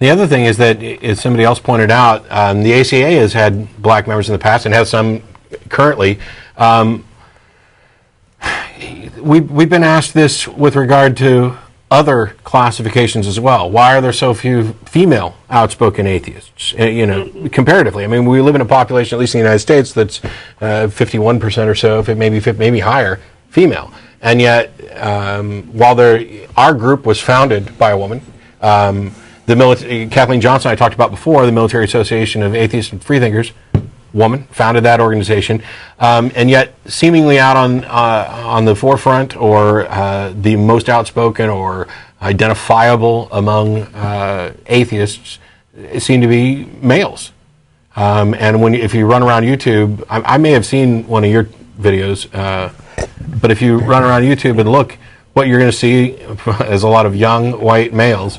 The other thing is that, as somebody else pointed out, the ACA has had black members in the past and has some currently. We've been asked this with regard to other classifications as well. Why are there so few female outspoken atheists? Comparatively, I mean, we live in a population, at least in the United States, that's 51% or so, if it maybe higher, female. And yet, while our group was founded by a woman, Kathleen Johnson, I talked about before, the Military Association of Atheists and Freethinkers, woman, founded that organization, and yet seemingly out on the forefront or the most outspoken or identifiable among atheists seem to be males. And if you run around YouTube, I may have seen one of your videos, but if you run around YouTube and look, what you're going to see is a lot of young white males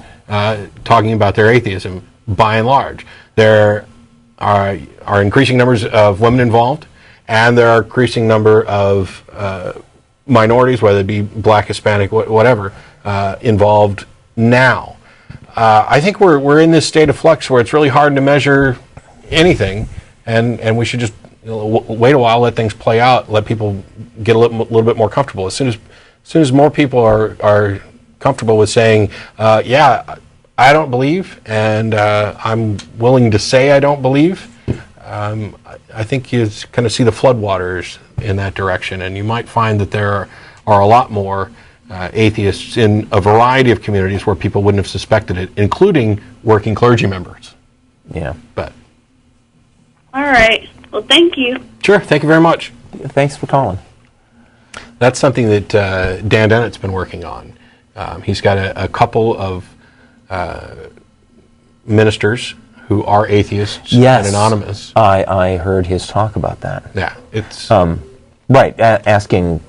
talking about their atheism. By and large, there are increasing numbers of women involved, and there are increasing number of minorities, whether it be black, Hispanic, whatever, involved now. I think we're in this state of flux where it's really hard to measure anything, and we should just wait a while, let things play out, let people get a little bit more comfortable. As soon as more people are comfortable with saying, yeah, I don't believe, and I'm willing to say I don't believe, I think you kind of see the floodwaters in that direction, and you might find that there are a lot more atheists in a variety of communities where people wouldn't have suspected it, including working clergy members. Yeah. But. All right. Well, thank you. Sure. Thank you very much. Thanks for calling. That's something that Dan Dennett's been working on. He's got a couple of ministers who are atheists and anonymous. I heard his talk about that. Yeah, it's right. Asking,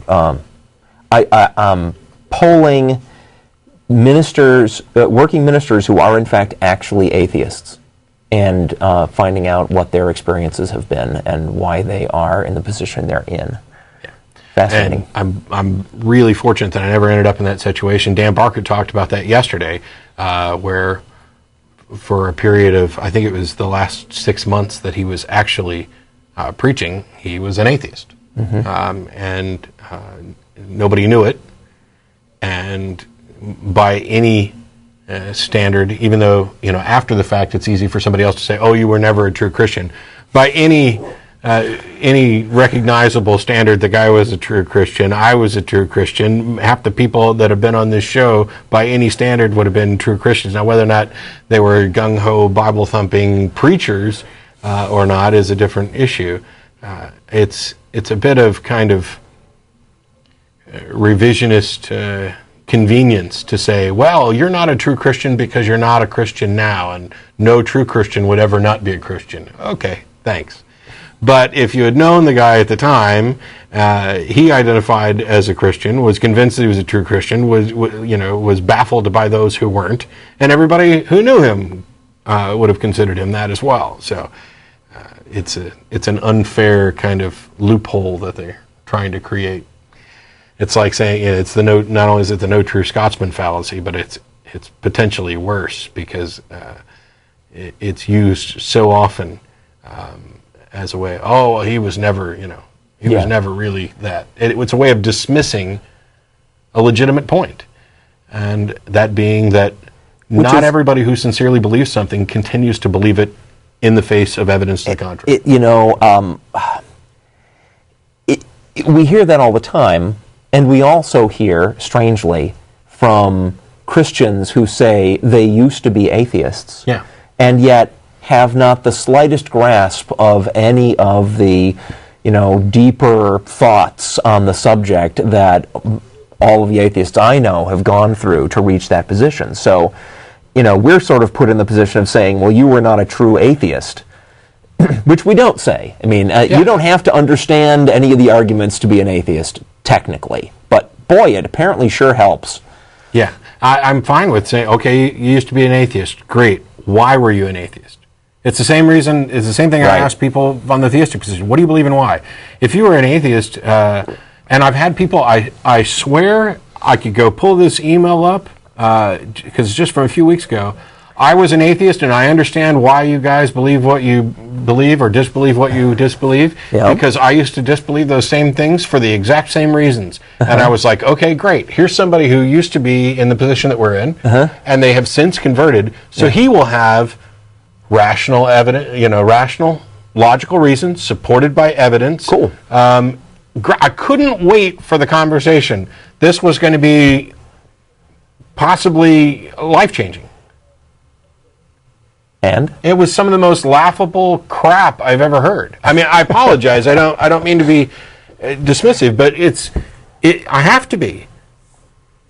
polling ministers, working ministers who are in fact actually atheists, and finding out what their experiences have been and why they are in the position they're in. Fascinating. And I'm really fortunate that I never ended up in that situation. Dan Barker talked about that yesterday, where for a period of, I think it was the last 6 months that he was actually preaching, he was an atheist. Mm-hmm. And nobody knew it. And by any standard, even though, after the fact it's easy for somebody else to say, oh, you were never a true Christian, by any recognizable standard, the guy was a true Christian, I was a true Christian. Half the people that have been on this show, by any standard, would have been true Christians. Now, whether or not they were gung-ho, Bible-thumping preachers or not is a different issue. It's a bit of kind of revisionist convenience to say, well, you're not a true Christian because you're not a Christian now, and no true Christian would ever not be a Christian. Okay, thanks. But if you had known the guy at the time, he identified as a Christian, was convinced that he was a true Christian, was baffled by those who weren't, and everybody who knew him would have considered him that as well. So it's an unfair kind of loophole that they're trying to create. It's like saying it's not only is it the no true Scotsman fallacy, but it's potentially worse because it's used so often. As a way, oh, well, he was never, was never really that. It's a way of dismissing a legitimate point, and that being that not everybody who sincerely believes something continues to believe it in the face of evidence to the contrary. We hear that all the time, and we also hear, strangely, from Christians who say they used to be atheists, and yet have not the slightest grasp of any of the, deeper thoughts on the subject that all of the atheists I know have gone through to reach that position. So, we're sort of put in the position of saying, well, you were not a true atheist, which we don't say. I mean, you don't have to understand any of the arguments to be an atheist, technically. But, boy, it apparently sure helps. Yeah, I'm fine with saying, okay, you used to be an atheist. Great. Why were you an atheist? It's the same reason. It's the same thing I ask people on the theistic position. What do you believe and why? If you were an atheist, and I've had people, I swear I could go pull this email up because just from a few weeks ago, I was an atheist, and I understand why you guys believe what you believe or disbelieve what you disbelieve, because I used to disbelieve those same things for the exact same reasons. And I was like, okay, great. Here's somebody who used to be in the position that we're in, and they have since converted, so he will have rational evidence, rational, logical reasons supported by evidence. Cool. I couldn't wait for the conversation. This was going to be possibly life-changing. And it was some of the most laughable crap I've ever heard. I mean, I apologize. I don't mean to be dismissive, but I have to be.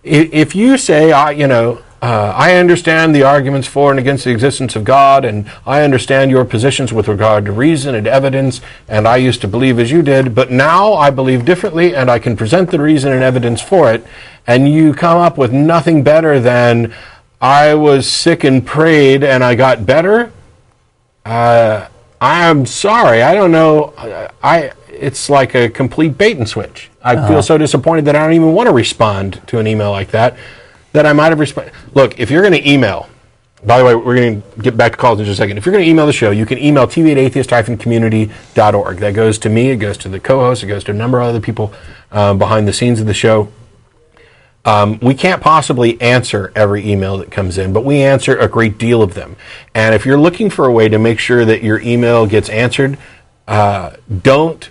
If you say, I understand the arguments for and against the existence of God, and I understand your positions with regard to reason and evidence, and I used to believe as you did, but now I believe differently, and I can present the reason and evidence for it, and you come up with nothing better than, I was sick and prayed and I got better, I'm sorry, I don't know, it's like a complete bait and switch. I feel so disappointed that I don't even want to respond to an email like that I might have responded. Look, if you're going to email, by the way, we're going to get back to calls in just a second. If you're going to email the show, you can email tv@atheist-community.org. That goes to me, it goes to the co-host, it goes to a number of other people behind the scenes of the show. We can't possibly answer every email that comes in, but we answer a great deal of them. And if you're looking for a way to make sure that your email gets answered, don't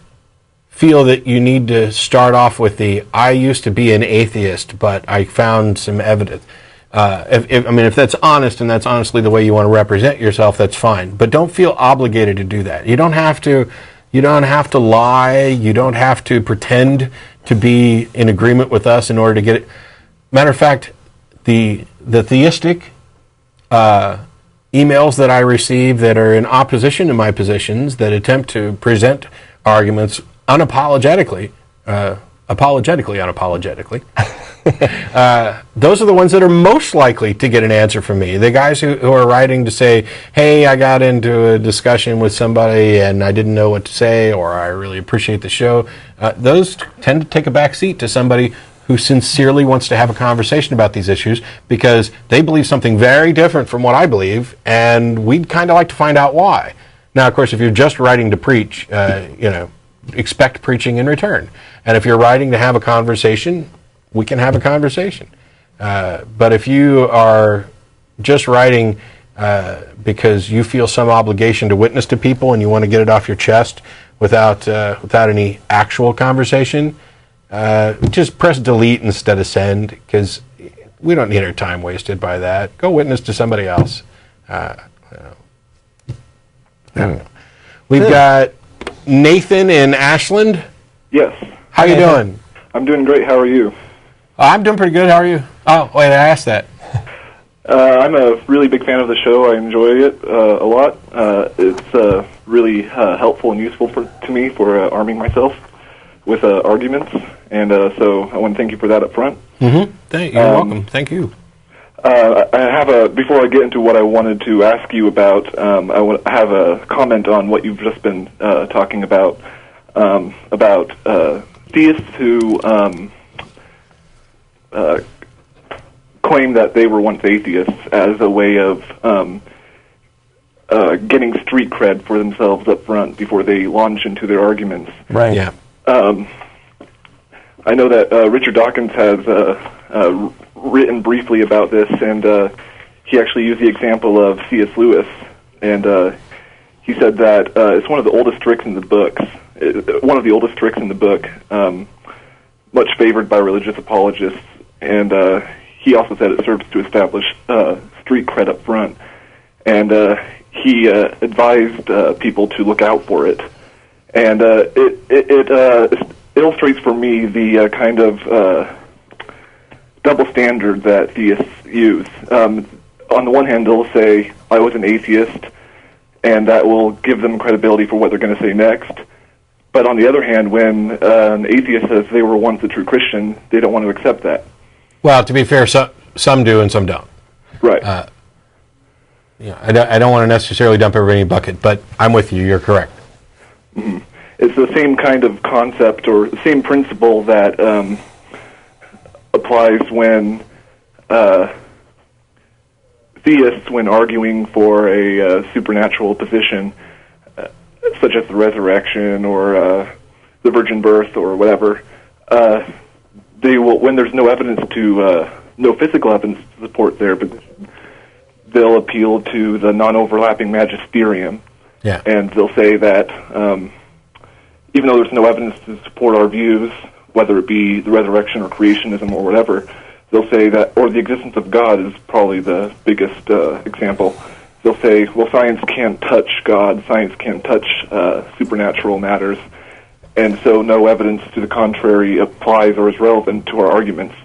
feel that you need to start off with I used to be an atheist, but I found some evidence. If that's honest and that's honestly the way you want to represent yourself, that's fine. But don't feel obligated to do that. You don't have to lie. You don't have to pretend to be in agreement with us in order to get it. Matter of fact, the theistic emails that I receive that are in opposition to my positions, that attempt to present arguments unapologetically, unapologetically, those are the ones that are most likely to get an answer from me. The guys who are writing to say, hey, I got into a discussion with somebody and I didn't know what to say, or I really appreciate the show, those tend to take a back seat to somebody who sincerely wants to have a conversation about these issues because they believe something very different from what I believe, and we'd kind of like to find out why. Now, of course, if you're just writing to preach, expect preaching in return. And if you're writing to have a conversation, we can have a conversation. But if you are just writing because you feel some obligation to witness to people and you want to get it off your chest without any actual conversation, just press delete instead of send, because we don't need our time wasted by that. Go witness to somebody else. We've got Nathan in Ashland. Yes. How you doing? I'm doing great. How are you? I'm doing pretty good. How are you? Oh, wait, I asked that. I'm a really big fan of the show. I enjoy it a lot. It's really helpful and useful to me for arming myself with arguments, and so I want to thank you for that up front. Mm-hmm. You're welcome. Thank you. I have before I get into what I wanted to ask you about, I have a comment on what you've just been talking about theists who claim that they were once atheists as a way of getting street cred for themselves up front before they launch into their arguments. Right. Yeah. I know that Richard Dawkins has written briefly about this, and he actually used the example of C.S. Lewis, and he said that it's one of the oldest tricks in the book, much favored by religious apologists, and he also said it serves to establish street cred up front, and he advised people to look out for it, and it illustrates for me the kind of double standard that theists use. On the one hand, they'll say, I was an atheist, and that will give them credibility for what they're going to say next. But on the other hand, when an atheist says they were once a true Christian, they don't want to accept that. Well, to be fair, some do and some don't. Right. I don't want to necessarily dump everybody in a bucket, but I'm with you. You're correct. Mm-hmm. It's the same kind of concept or the same principle that applies when theists, when arguing for a supernatural position, such as the resurrection or the virgin birth or whatever, they will, when there's no evidence no physical evidence to support their position, they'll appeal to the non-overlapping magisterium, and they'll say that even though there's no evidence to support our views, whether it be the resurrection or creationism or whatever, they'll say that, or the existence of God is probably the biggest example. They'll say, well, science can't touch God, science can't touch supernatural matters, and so no evidence to the contrary applies or is relevant to our arguments.